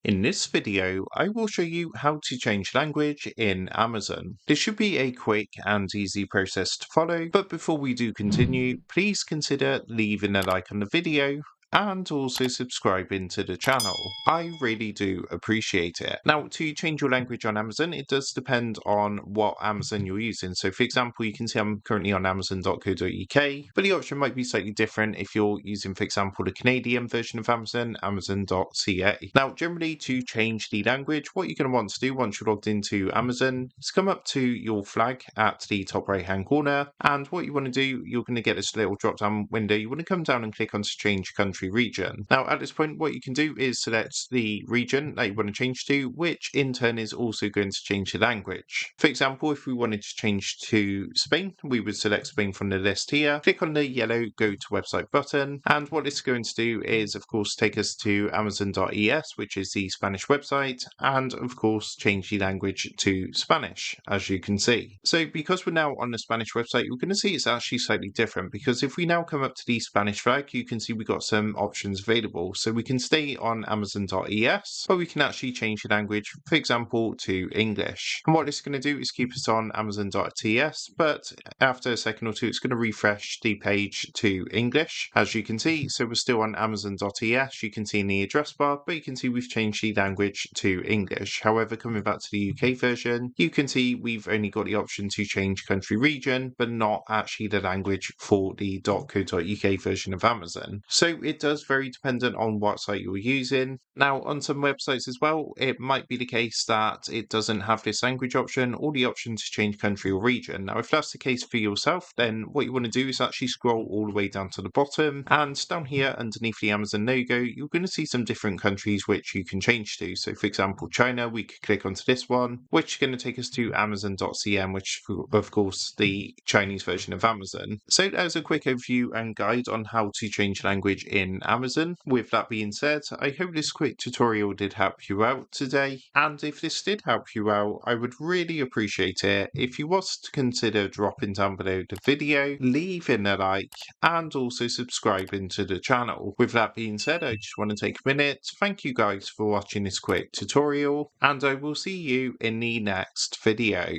In this video, I will show you how to change language in Amazon. This should be a quick and easy process to follow, but before we do continue, please consider leaving a like on the video and also subscribing to the channel. I really do appreciate it. Now, to change your language on Amazon, it does depend on what Amazon you're using. So for example, you can see I'm currently on amazon.co.uk, but the option might be slightly different if you're using, for example, the Canadian version of Amazon, amazon.ca. Now, generally to change the language, what you're going to want to do once you're logged into Amazon is come up to your flag at the top right hand corner, and what you want to do, you're going to get this little drop down window. You want to come down and click on to change country region. Now at this point, what you can do is select the region that you want to change to, which in turn is also going to change the language. For example, if we wanted to change to Spain, we would select Spain from the list here, click on the yellow go to website button, and what it's going to do is of course take us to amazon.es, which is the Spanish website, and of course change the language to Spanish, as you can see. So because we're now on the Spanish website, you're going to see it's actually slightly different, because if we now come up to the Spanish flag, you can see we've got some options available. So we can stay on amazon.es, but we can actually change the language, for example, to English. And what this is going to do is keep us on amazon.es, but after a second or two, it's going to refresh the page to English, as you can see. So we're still on amazon.es, you can see in the address bar, but you can see we've changed the language to English. However, coming back to the UK version, you can see we've only got the option to change country region, but not actually the language for the .co.uk version of Amazon. So it does vary dependent on what site you're using. Now, on some websites as well, it might be the case that it doesn't have this language option or the option to change country or region. Now, if that's the case for yourself, then what you want to do is actually scroll all the way down to the bottom, and down here underneath the Amazon logo, you're going to see some different countries which you can change to. So for example, China, we could click onto this one, which is going to take us to amazon.cn, which of course the Chinese version of Amazon. So there's a quick overview and guide on how to change language in Amazon. With that being said, I hope this quick tutorial did help you out today, and if this did help you out, I would really appreciate it if you was to consider dropping down below the video, leaving a like, and also subscribing to the channel. With that being said, I just want to take a minute to thank you guys for watching this quick tutorial, and I will see you in the next video.